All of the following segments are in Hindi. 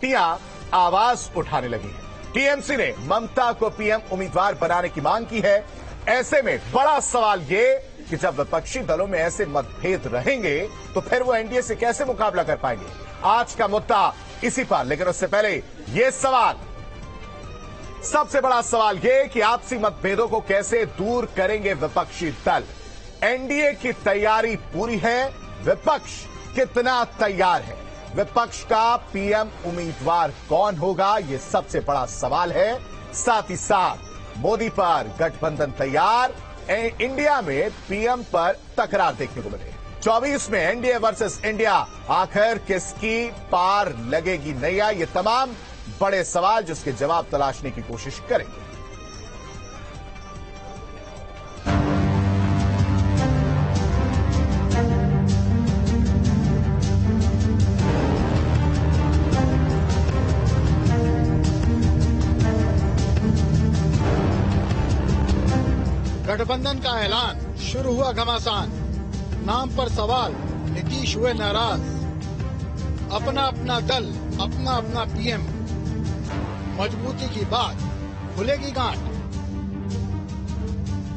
आवाज उठाने लगी है। टीएमसी ने ममता को पीएम उम्मीदवार बनाने की मांग की है। ऐसे में बड़ा सवाल ये कि जब विपक्षी दलों में ऐसे मतभेद रहेंगे तो फिर वो एनडीए से कैसे मुकाबला कर पाएंगे। आज का मुद्दा इसी पर, लेकिन उससे पहले ये सवाल, सबसे बड़ा सवाल ये कि आपसी मतभेदों को कैसे दूर करेंगे विपक्षी दल। एनडीए की तैयारी पूरी है, विपक्ष कितना तैयार है, विपक्ष का पीएम उम्मीदवार कौन होगा, यह सबसे बड़ा सवाल है। साथ ही साथ मोदी पर गठबंधन तैयार, इंडिया में पीएम पर तकरार देखने को मिले। 24 में एनडीए वर्सेस इंडिया, आखिर किसकी पार लगेगी नैया, ये तमाम बड़े सवाल जिसके जवाब तलाशने की कोशिश करेंगे। गठबंधन का ऐलान, शुरू हुआ घमासान। नाम पर सवाल, नीतीश हुए नाराज। अपना अपना दल, अपना अपना पीएम, मजबूती की बात, खुलेगी गांठ।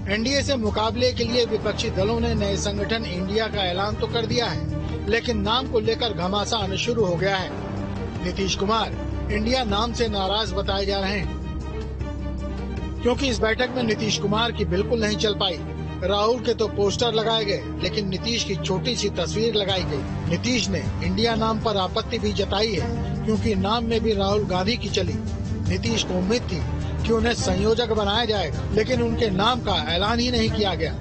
एनडीए से मुकाबले के लिए विपक्षी दलों ने नए संगठन इंडिया का ऐलान तो कर दिया है, लेकिन नाम को लेकर घमासान शुरू हो गया है। नीतीश कुमार इंडिया नाम से नाराज बताए जा रहे हैं, क्योंकि इस बैठक में नीतीश कुमार की बिल्कुल नहीं चल पाई। राहुल के तो पोस्टर लगाए गए, लेकिन नीतीश की छोटी सी तस्वीर लगाई गई। नीतीश ने इंडिया नाम पर आपत्ति भी जताई है, क्योंकि नाम में भी राहुल गांधी की चली। नीतीश को उम्मीद थी कि उन्हें संयोजक बनाया जाएगा, लेकिन उनके नाम का ऐलान ही नहीं किया गया।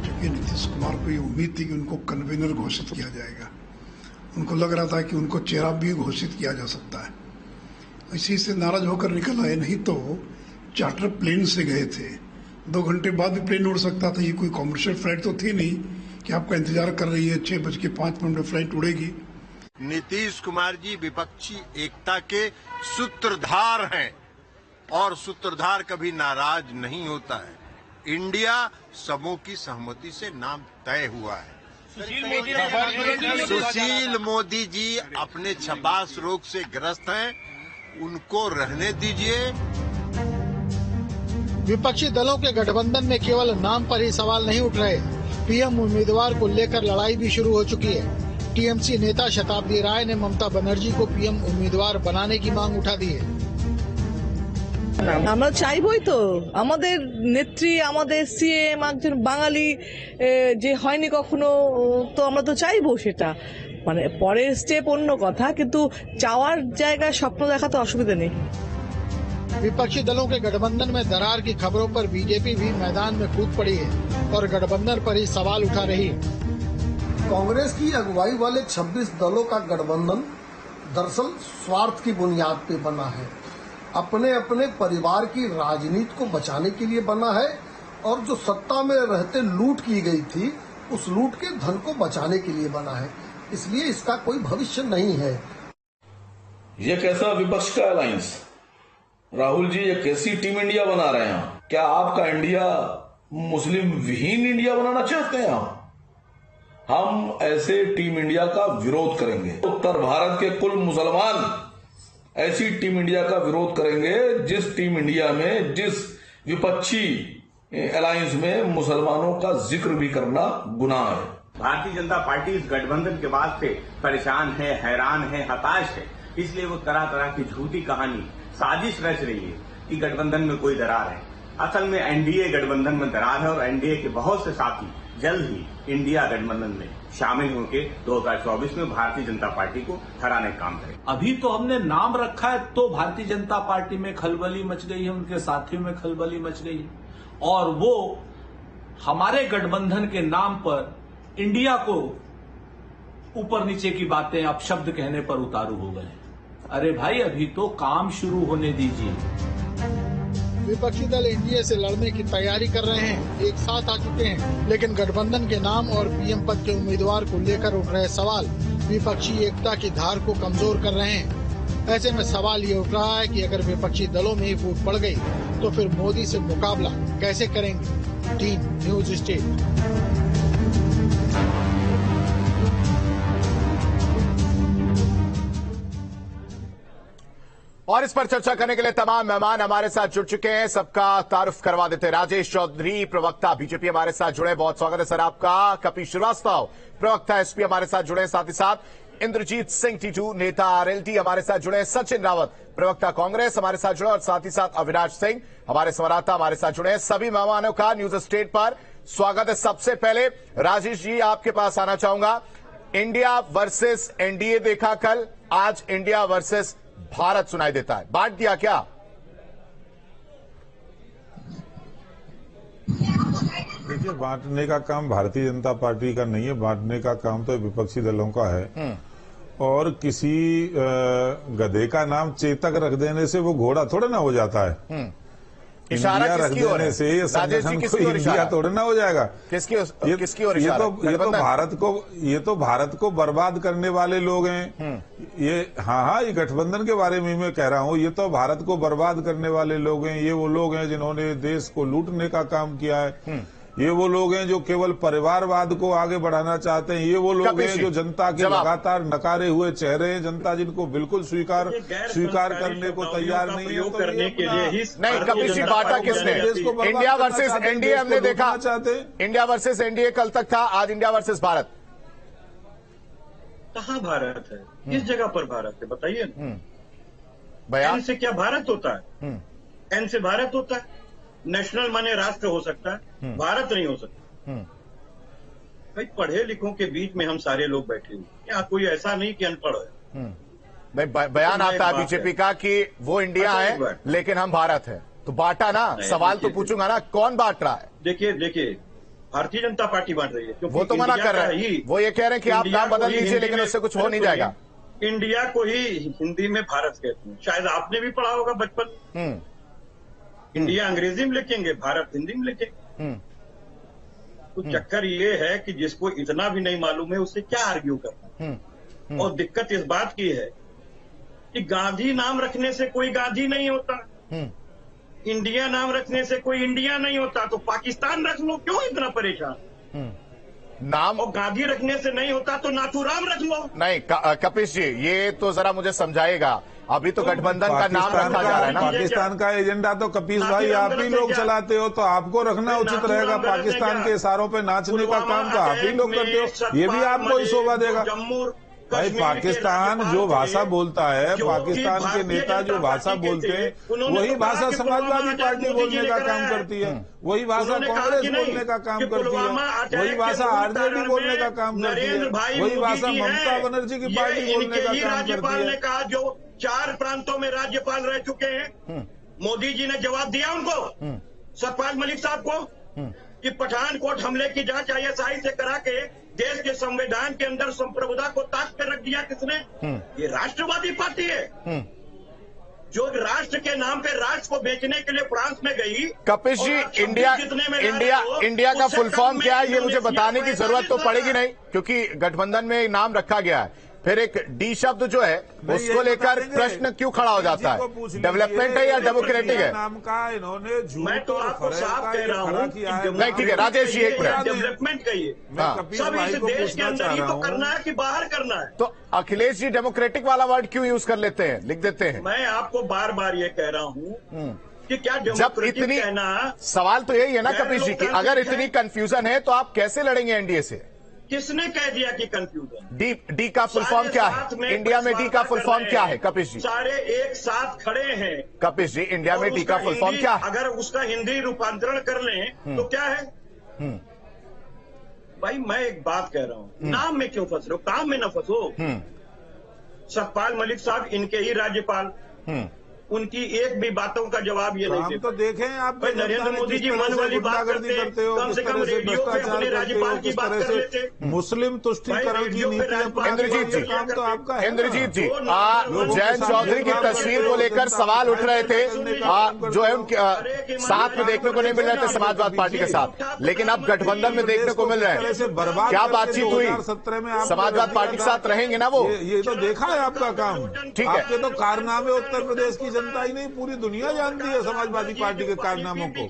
क्योंकि नीतीश कुमार को ये उम्मीद थी कि उनको कन्वीनर घोषित किया जाएगा, उनको लग रहा था कि उनको चेहरा भी घोषित किया जा सकता है, इसी से नाराज होकर निकल आए। नहीं तो चार्टर प्लेन से गए थे, 2 घंटे बाद भी प्लेन उड़ सकता था। ये कोई कॉमर्शियल फ्लाइट तो थी नहीं कि आपका इंतजार कर रही है 6:05 में फ्लाइट उड़ेगी। नीतीश कुमार जी विपक्षी एकता के सूत्रधार हैं और सूत्रधार कभी नाराज नहीं होता है। इंडिया सबों की सहमति से नाम तय हुआ है। सुशील मोदी जी अपने छपास रोग से ग्रस्त हैं, उनको रहने दीजिए। विपक्षी दलों के गठबंधन में केवल नाम पर ही सवाल नहीं उठ रहे, पीएम उम्मीदवार को लेकर लड़ाई भी शुरू हो चुकी है। टीएमसी नेता शताब्दी राय ने ममता बनर्जी को पीएम उम्मीदवार बनाने की मांग उठा दी है। আমরা চাইবই তো, আমাদের নেত্রী, আমাদের সিএম একজন বাঙালি যে হয়নি কখনো, তো আমরা তো চাইবো সেটা। মানে পরের স্টেপ অন্য কথা, কিন্তু চাওয়ার জায়গায় স্বপ্ন দেখা তো অসুবিধা নেই। विपक्षी दलों के गठबंधन में दरार की खबरों पर बीजेपी भी मैदान में कूद पड़ी है और गठबंधन पर ही सवाल उठा रही है। कांग्रेस की अगुवाई वाले 26 दलों का गठबंधन दरअसल स्वार्थ की बुनियाद पे बना है, अपने अपने परिवार की राजनीति को बचाने के लिए बना है, और जो सत्ता में रहते लूट की गई थी उस लूट के धन को बचाने के लिए बना है। इसलिए इसका कोई भविष्य नहीं है। ये कैसा विपक्ष का अलायंस? राहुल जी, ये कैसी टीम इंडिया बना रहे हैं? क्या आपका इंडिया मुस्लिम विहीन इंडिया बनाना चाहते हैं? हम ऐसे टीम इंडिया का विरोध करेंगे। उत्तर भारत के कुल मुसलमान ऐसी टीम इंडिया का विरोध करेंगे जिस टीम इंडिया में, जिस विपक्षी अलायंस में मुसलमानों का जिक्र भी करना गुनाह है। भारतीय जनता पार्टी इस गठबंधन के बाद से परेशान है, हैरान है, हताश है। इसलिए वो तरह तरह की झूठी कहानी, साजिश रच रही है कि गठबंधन में कोई दरार है। असल में एनडीए गठबंधन में दरार है और एनडीए के बहुत से साथी जल्द ही इंडिया गठबंधन में शामिल होकर 2024 में भारतीय जनता पार्टी को हराने का काम करें। अभी तो हमने नाम रखा है तो भारतीय जनता पार्टी में खलबली मच गई है, उनके साथियों में खलबली मच गई है, और वो हमारे गठबंधन के नाम पर इंडिया को ऊपर नीचे की बातें अपशब्द कहने पर उतारू हो गए। अरे भाई, अभी तो काम शुरू होने दीजिए। विपक्षी दल एनडीए से लड़ने की तैयारी कर रहे हैं, एक साथ आ चुके हैं, लेकिन गठबंधन के नाम और पीएम पद के उम्मीदवार को लेकर उठ रहे सवाल विपक्षी एकता की धार को कमजोर कर रहे हैं। ऐसे में सवाल ये उठ रहा है कि अगर विपक्षी दलों में ही फूट पड़ गई तो फिर मोदी से मुकाबला कैसे करेंगे। Team news state. और इस पर चर्चा करने के लिए तमाम मेहमान हमारे साथ जुड़ चुके हैं। सबका तारुफ करवा देते हैं। राजेश चौधरी, प्रवक्ता बीजेपी, हमारे साथ जुड़े। बहुत स्वागत है सर आपका। कपिल श्रीवास्तव, प्रवक्ता एसपी, हमारे साथ जुड़े। साथ ही साथ इंद्रजीत सिंह टीटू, नेता आरएलडी, हमारे साथ जुड़े। सचिन रावत, प्रवक्ता कांग्रेस, हमारे साथ जुड़े। और साथ ही साथ अविनाश सिंह, हमारे संवाददाता, हमारे साथ जुड़े। सभी मेहमानों का न्यूज स्टेट पर स्वागत है। सबसे पहले राजेश जी आपके पास आना चाहूंगा। इंडिया वर्सेस एनडीए देखा कल, आज इंडिया वर्सेस भारत सुनाई देता है। बांट दिया क्या? देखिए, बांटने का काम भारतीय जनता पार्टी का नहीं है, बांटने का काम तो विपक्षी दलों का है। और किसी गधे का नाम चेतक रख देने से वो घोड़ा थोड़ा ना हो जाता है। इशारा इंडिया रख देने से ये संगठन को इंडिया थोड़ा ना हो जाएगा। किसकी ओर ये तो भारत को बर्बाद करने वाले लोग हैं। ये हाँ, ये गठबंधन के बारे में मैं कह रहा हूँ। ये तो भारत को बर्बाद करने वाले लोग हैं। ये वो लोग हैं जिन्होंने देश को लूटने का काम किया है। ये वो लोग हैं जो केवल परिवारवाद को आगे बढ़ाना चाहते हैं। ये वो लोग हैं जो जनता के लगातार नकारे हुए चेहरे हैं। जनता जिनको बिल्कुल स्वीकार करने को तैयार नहीं है। करने के लिए ही नहीं। कपिल जी, बांटा किसने? इंडिया वर्सेस एनडीए हमने देखा। इंडिया वर्सेस एनडीए कल तक था, आज इंडिया वर्सेस भारत। कहाँ भारत है? किस जगह पर भारत है बताइए ना। एन से क्या भारत होता है? एन से भारत होता है। नेशनल माने राष्ट्र हो सकता है, भारत नहीं हो सकता। भाई, पढ़े लिखों के बीच में हम सारे लोग बैठे हुए, क्या कोई ऐसा नहीं कि अनपढ़ है। बयान आता है बीजेपी का कि वो इंडिया है लेकिन हम भारत है, तो बांटा ना। सवाल तो पूछूंगा ना, कौन बांट रहा है? देखिए, भारतीय जनता पार्टी बांट रही है। वो तो मना कर रहे हैं। वो ये कह रहे हैं कि आप नाम बदल लीजिए, लेकिन उससे कुछ हो नहीं जाएगा। इंडिया को ही हिंदी में भारत कहते हैं। शायद आपने भी पढ़ा होगा बचपन। इंडिया अंग्रेजी में लिखेंगे, भारत हिंदी में लिखेंगे। तो चक्कर ये है कि जिसको इतना भी नहीं मालूम है उससे क्या आर्ग्यू करना। और दिक्कत इस बात की है कि गांधी नाम रखने से कोई गांधी नहीं होता। इंडिया नाम रखने से कोई इंडिया नहीं होता। तो पाकिस्तान रख लो, क्यों इतना परेशान? नाम और गांधी रखने से नहीं होता तो नाथूराम रख लो। नहीं कपिश जी, ये तो जरा मुझे समझाइएगा। अभी तो गठबंधन का नाम रखा जा रहा है ना। पाकिस्तान का एजेंडा तो कपिश भाई आप ही लोग चलाते हो, तो आपको रखना उचित रहेगा। पाकिस्तान के इशारों पे नाचने का काम तो आप ही लोग करते हो। ये भी आपको ही शोभा देगा। भाई, पाकिस्तान जो भाषा बोलता है, पाकिस्तान के नेता जो भाषा बोलते हैं, वही भाषा समाजवादी पार्टी बोलने का काम करती है, वही भाषा कांग्रेस बोलने का काम करती है, वही भाषा आरजेडी बोलने का काम करती है, वही भाषा ममता बनर्जी की पार्टी बोलने का काम करती है। कहा जो 4 प्रांतों में राज्यपाल रह चुके हैं, मोदी जी ने जवाब दिया उनको, सतपाल मलिक साहब को, कि पठानकोट हमले की जांच ISI से करा के देश के संविधान के अंदर संप्रभुता को ताक पे रख दिया। किसने? ये राष्ट्रवादी पार्टी है जो राष्ट्र के नाम पे राष्ट्र को बेचने के लिए फ्रांस में गई। कपिश जी, इंडिया का फुल फॉर्म क्या है ये मुझे बताने की जरूरत तो पड़ेगी नहीं, क्योंकि गठबंधन में नाम रखा गया है। फिर एक डी शब्द जो है उसको लेकर प्रश्न क्यों खड़ा हो जाता है? डेवलपमेंट है या डेमोक्रेटिक है? नाम का इन्होंने मैं तो आपको साफ कह रहा हूँ। नहीं, ठीक है राजेश जी, एक मिनट। डेवलपमेंट कहिए, सब इस देश के अंदर ही तो करना है कि बाहर करना है? तो अखिलेश जी डेमोक्रेटिक वाला वर्ड क्यों यूज कर लेते हैं, लिख देते हैं? मैं आपको बार बार ये कह रहा हूँ कि क्या जब इतनी सवाल तो यही है ना कपिश जी की, अगर इतनी कंफ्यूजन है तो आप कैसे लड़ेंगे एनडीए से? किसने कह दिया कि कंफ्यूजन? डी का फुल फॉर्म क्या है? इंडिया में डी का फुल फॉर्म क्या है कपिश जी? सारे एक साथ खड़े हैं कपिश जी, इंडिया में डी का फुल फॉर्म क्या है? अगर उसका हिंदी रूपांतरण कर लें तो क्या है? भाई, मैं एक बात कह रहा हूँ, नाम में क्यों फंस रहे हो, काम में न फंसो। सतपाल मलिक साहब इनके ही राज्यपाल, उनकी एक भी बातों का जवाब ये नहीं तो देखें आप नरेंद्र मोदी जी मन वाली बात करते हो, कम से कम रेडियो पे अपने राज्यपाल की बात कर लेते। मुस्लिम तुष्टीकरण की नीति। इंद्रजीत जी, काम तो आपका है। इंद्रजीत जी, जयंत चौधरी की तस्वीर को लेकर सवाल उठ रहे थे, जो है उनके साथ में देखने को नहीं मिल रहे थे समाजवादी पार्टी के साथ, लेकिन अब गठबंधन में देखने को मिल रहे हैं। क्या बातचीत हुई? 2017 में समाजवादी पार्टी के साथ रहेंगे ना वो? ये तो देखा है आपका काम। ठीक है, आपके तो कारनामे उत्तर प्रदेश की जनता ही नहीं, पूरी दुनिया जानती है समाजवादी पार्टी के कारनामों को।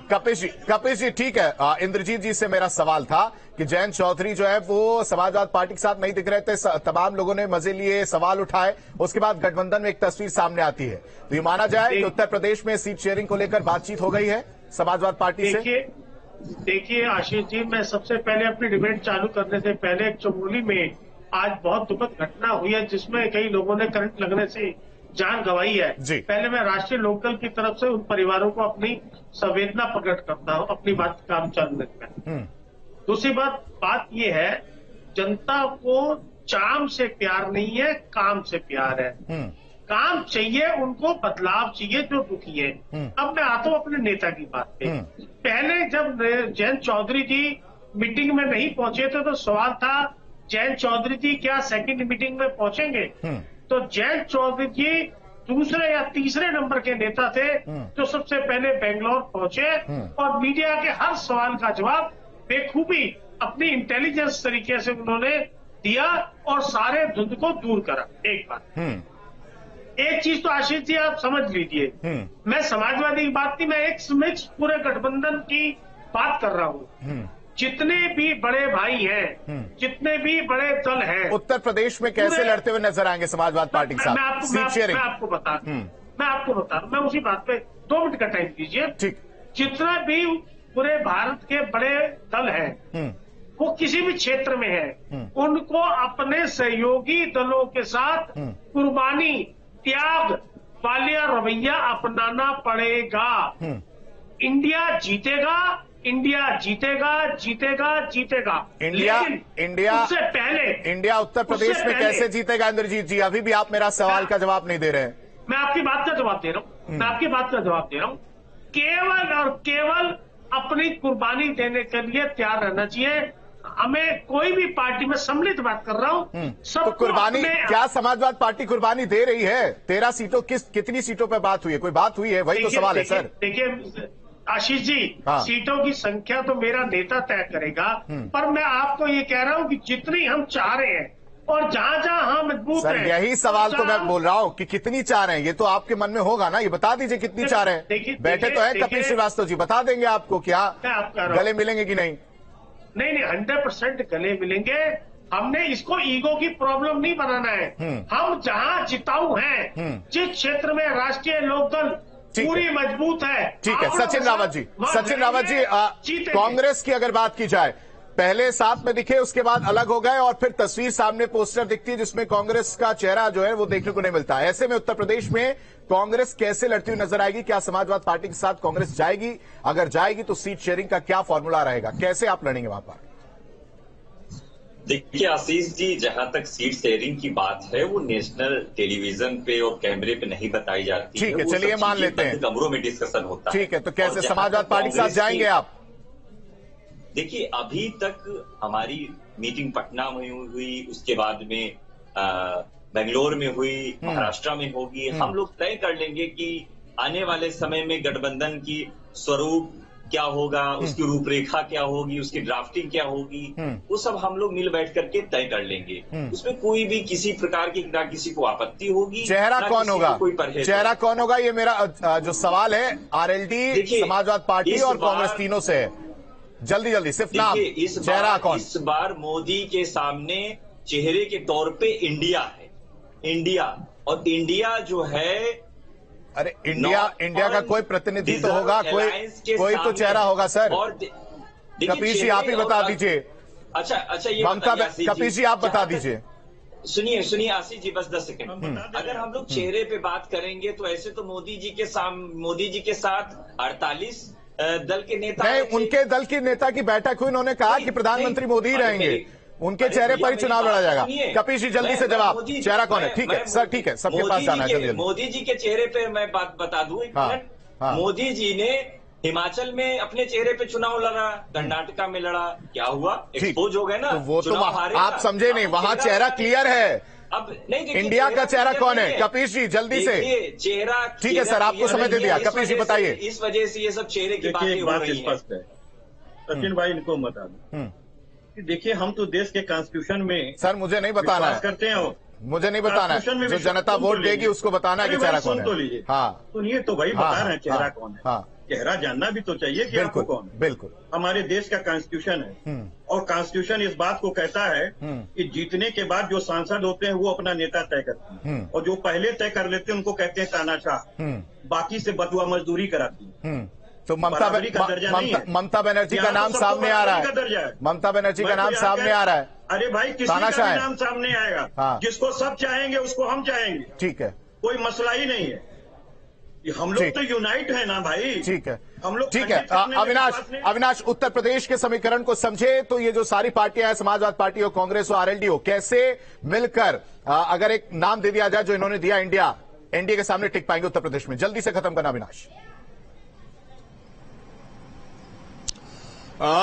कपिश जी, ठीक है। इंद्रजीत जी से मेरा सवाल था कि जयंत चौधरी जो है वो समाजवाद पार्टी के साथ नहीं दिख रहे थे, तमाम लोगों ने मजे लिए, सवाल उठाए, उसके बाद गठबंधन में एक तस्वीर सामने आती है। तो ये माना जाए कि उत्तर प्रदेश में सीट शेयरिंग को लेकर बातचीत हो गई है समाजवाद पार्टी से। देखिए आशीष जी, मैं सबसे पहले अपनी डिबेट चालू करने से पहले चमोली में आज बहुत दुखद घटना हुई है जिसमें कई लोगों ने करंट लगने से जान गंवाई है। पहले मैं राष्ट्रीय लोकदल की तरफ से उन परिवारों को अपनी संवेदना प्रकट करता हूं अपनी बात काम चलने में। दूसरी बात ये है, जनता को चाम से प्यार नहीं है, काम से प्यार है। काम चाहिए उनको, बदलाव चाहिए जो दुखी है। अब मैं आता हूं अपने नेता की बात पे। पहले जब जयंत चौधरी जी मीटिंग में नहीं पहुंचे थे तो सवाल था जयंत चौधरी जी क्या सेकंड मीटिंग में पहुंचेंगे। तो जयंत चौधरी जी दूसरे या तीसरे नंबर के नेता थे जो सबसे पहले बेंगलोर पहुंचे और मीडिया के हर सवाल का जवाब बेखूबी अपनी इंटेलिजेंस तरीके से उन्होंने दिया और सारे धुंध को दूर करा। एक बात, एक चीज तो आशीष जी आप समझ लीजिए, मैं समाजवादी की बात नहीं, मैं एक मिक्स पूरे गठबंधन की बात कर रहा हूँ। जितने भी बड़े भाई हैं, जितने भी बड़े दल हैं, उत्तर प्रदेश में कैसे लड़ते हुए नजर आएंगे समाजवाद पार्टी के साथ? मैं आपको बता रहा हूँ, मैं उसी बात पे 2 मिनट का टाइम दीजिए। ठीक। जितना भी पूरे भारत के बड़े दल हैं वो किसी भी क्षेत्र में है, उनको अपने सहयोगी दलों के साथ कुर्बानी त्याग वाला रवैया अपनाना पड़ेगा। इंडिया जीतेगा, इंडिया जीतेगा, जीतेगा, जीतेगा। इंडिया उससे पहले इंडिया उत्तर प्रदेश में कैसे जीतेगा इंद्रजीत जी? अभी भी आप मेरा सवाल का जवाब नहीं दे रहे हैं। मैं आपकी बात का जवाब दे रहा हूँ, केवल और केवल अपनी कुर्बानी देने के लिए तैयार रहना चाहिए। हमें कोई भी पार्टी में सम्मिलित बात कर रहा हूँ, सब तो कुर्बानी क्या समाजवाद पार्टी कुर्बानी दे रही है? 13 सीटों कितनी सीटों पर बात हुई है? कोई बात हुई है? वही तो सवाल है सर। देखिए आशीष जी, सीटों की संख्या तो मेरा नेता तय करेगा, पर मैं आपको ये कह रहा हूँ कि जितनी हम चाह रहे हैं और जहाँ जहाँ हम मजबूत हैं, यही सवाल तो मैं बोल रहा हूँ कि कितनी चाह रहे हैं, ये तो आपके मन में होगा ना, ये बता दीजिए कितनी चाह रहे हैं। बैठे तो है कपिल श्रीवास्तव जी, बता देंगे आपको क्या गले मिलेंगे कि नहीं? नहीं, 100% गले मिलेंगे। हमने इसको ईगो की प्रॉब्लम नहीं बनाना है। हम जहाँ जिताऊ हैं, जिस क्षेत्र में राष्ट्रीय लोकदल पूरी मजबूत है। ठीक है सचिन रावत जी, कांग्रेस की अगर बात की जाए, पहले साथ में दिखे, उसके बाद अलग हो गए और फिर तस्वीर सामने पोस्टर दिखती है जिसमें कांग्रेस का चेहरा जो है वो देखने को नहीं मिलता है। ऐसे में उत्तर प्रदेश में कांग्रेस कैसे लड़ती हुई नजर आएगी? क्या समाजवाद पार्टी के साथ कांग्रेस जाएगी? अगर जाएगी तो सीट शेयरिंग का क्या फॉर्मूला रहेगा? कैसे आप लड़ेंगे वहां पर? देखिए आशीष जी, जहां तक सीट शेयरिंग की बात है वो नेशनल टेलीविजन पे और कैमरे पे नहीं बताई जाती। ठीक है, चलिए मान लेते हैं कमरों में डिस्कशन होता है। ठीक है, तो कैसे समाजवाद पार्टी के साथ जाएंगे आप? देखिए अभी तक हमारी मीटिंग पटना में हुई, उसके बाद में बेंगलोर में हुई, महाराष्ट्र में होगी। हम लोग तय कर लेंगे कि आने वाले समय में गठबंधन की स्वरूप क्या होगा, उसकी रूपरेखा क्या होगी, उसकी ड्राफ्टिंग क्या होगी, वो सब हम लोग मिल बैठ करके तय कर लेंगे। उसमें कोई भी किसी प्रकार की ना किसी को आपत्ति होगी। चेहरा कौन होगा? चेहरा कौन होगा, ये मेरा जो सवाल है आरएलडी, समाजवाद पार्टी और कांग्रेस तीनों से है। जल्दी सिर्फ नाम, चेहरा कौन? इस बार मोदी के सामने चेहरे के तौर पे इंडिया है, इंडिया। और इंडिया जो है, अरे इंडिया का कोई प्रतिनिधि तो होगा, कोई तो चेहरा होगा सर। कपिल जी आप ही बता दीजिए। अच्छा ये कपिल जी आप बता दीजिए। सुनिए आशीष जी, बस 10 सेकंड। अगर हम लोग चेहरे पे बात करेंगे तो ऐसे तो मोदी जी के साथ 48 दल के नेता नहीं, उनके दल के नेता की बैठक हुई, उन्होंने कहा कि प्रधानमंत्री मोदी रहेंगे, उनके चेहरे पर ही चुनाव लड़ा जाएगा। कपिल जी जल्दी से जवाब, चेहरा कौन है? ठीक है सर, ठीक है, सबके पास जाना है जल्दी। मोदी जी के चेहरे पे मैं बात बता दूं एक मिनट। मोदी जी ने हिमाचल में अपने चेहरे पे चुनाव लड़ा, कर्नाटका में लड़ा, क्या हुआ? एक्सपोज हो गए ना। तो वो तो आप समझे नहीं, वहां चेहरा क्लियर है। अब नहीं, इंडिया का चेहरा कौन है? कपिल जी जल्दी से। चेहरा ठीक है सर, आपको समय दे दिया। कपिल जी बताइए। इस वजह से ये सब चेहरे की बातें हो रही है। सचिन भाई इनको बता दूं, देखिए हम तो देश के कॉन्स्टिट्यूशन में सर मुझे नहीं बताना है, करते हैं, मुझे नहीं बताना है, जो जनता वोट देगी उसको बताना है कि चेहरा कौन है। तो लीजिए, हाँ सुनिए तो भाई बता रहे हैं चेहरा कौन है। चेहरा जानना भी तो चाहिए कि आपको कौन है। बिल्कुल हमारे देश का कॉन्स्टिट्यूशन है और कॉन्स्टिट्यूशन इस बात को कहता है कि जीतने के बाद जो सांसद होते हैं वो अपना नेता तय करते हैं और जो पहले तय कर लेते हैं उनको कहते हैं तानाशाह, बाकी से बदुआ मजदूरी कराती है। तो ममता बनर्जी का नाम सामने आ रहा है, ममता बनर्जी का नाम सामने आ रहा है। अरे भाई किसी का भी नाम सामने आएगा, जिसको सब चाहेंगे उसको हम चाहेंगे, ठीक है, कोई मसला ही नहीं है। हम लोग तो यूनाइट है ना भाई, ठीक है, हम लोग ठीक है। अविनाश, उत्तर प्रदेश के समीकरण को समझे तो ये जो सारी पार्टियां हैं, समाजवादी पार्टी हो, कांग्रेस हो, आरएलडी हो, कैसे मिलकर अगर एक नाम दे दिया जाए जो इन्होंने दिया, एनडीए के सामने टिक पाएंगे उत्तर प्रदेश में? जल्दी से खत्म करना अविनाश।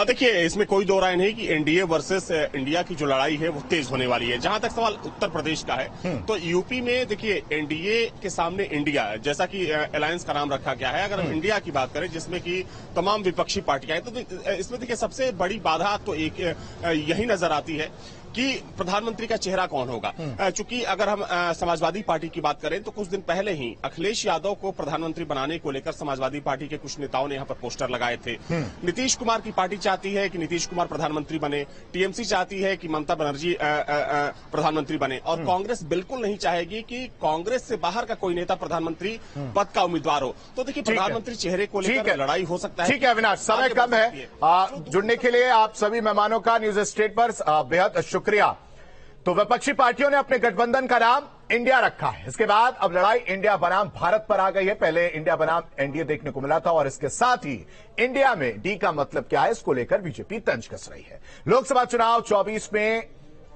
देखिए, इसमें कोई दो राय नहीं कि एनडीए वर्सेस इंडिया की जो लड़ाई है वो तेज होने वाली है। जहां तक सवाल उत्तर प्रदेश का है तो यूपी में देखिए एनडीए के सामने इंडिया, जैसा कि अलायंस का नाम रखा गया है, अगर हम इंडिया की बात करें जिसमें कि तमाम विपक्षी पार्टियां हैं, तो इसमें देखिए सबसे बड़ी बाधा तो एक यही नजर आती है कि प्रधानमंत्री का चेहरा कौन होगा। चूंकि अगर हम समाजवादी पार्टी की बात करें तो कुछ दिन पहले ही अखिलेश यादव को प्रधानमंत्री बनाने को लेकर समाजवादी पार्टी के कुछ नेताओं ने यहां पर पोस्टर लगाए थे। नीतीश कुमार की पार्टी चाहती है कि नीतीश कुमार प्रधानमंत्री बने, टीएमसी चाहती है कि ममता बनर्जी प्रधानमंत्री बने, और कांग्रेस बिल्कुल नहीं चाहेगी कि कांग्रेस से बाहर का कोई नेता प्रधानमंत्री पद का उम्मीदवार हो। तो देखिए, प्रधानमंत्री चेहरे को लेकर लड़ाई हो सकता है। ठीक है अविनाश, समय कम है। जुड़ने के लिए आप सभी मेहमानों का न्यूज स्टेट पर बेहद शुक्रिया। तो विपक्षी पार्टियों ने अपने गठबंधन का नाम इंडिया रखा है। इसके बाद अब लड़ाई इंडिया बनाम भारत पर आ गई है। पहले इंडिया बनाम एनडीए देखने को मिला था, और इसके साथ ही इंडिया में डी का मतलब क्या है, इसको लेकर बीजेपी तंज कस रही है। लोकसभा चुनाव 24 में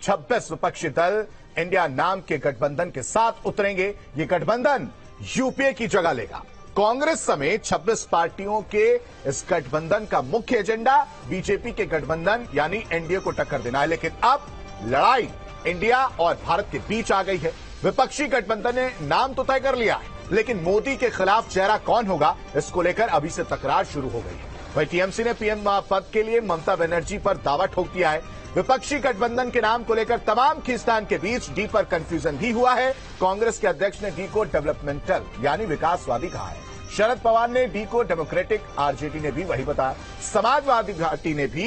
26 विपक्षी दल इंडिया नाम के गठबंधन के साथ उतरेंगे। ये गठबंधन यूपीए की जगह लेगा। कांग्रेस समेत 26 पार्टियों के इस गठबंधन का मुख्य एजेंडा बीजेपी के गठबंधन यानी एनडीए को टक्कर देना है। लेकिन अब लड़ाई इंडिया और भारत के बीच आ गई है। विपक्षी गठबंधन ने नाम तो तय कर लिया है, लेकिन मोदी के खिलाफ चेहरा कौन होगा, इसको लेकर अभी से तकरार शुरू हो गई है। वहीं टीएमसी ने पीएम पद के लिए ममता बनर्जी पर दावा ठोक दिया है। विपक्षी गठबंधन के नाम को लेकर तमाम खींचतान के बीच डी पर कंफ्यूजन भी हुआ है। कांग्रेस के अध्यक्ष ने डी को डेवलपमेंटल यानी विकासवादी कहा है। शरद पवार ने डी को डेमोक्रेटिक, आरजेडी ने भी वही बताया। समाजवादी पार्टी ने भी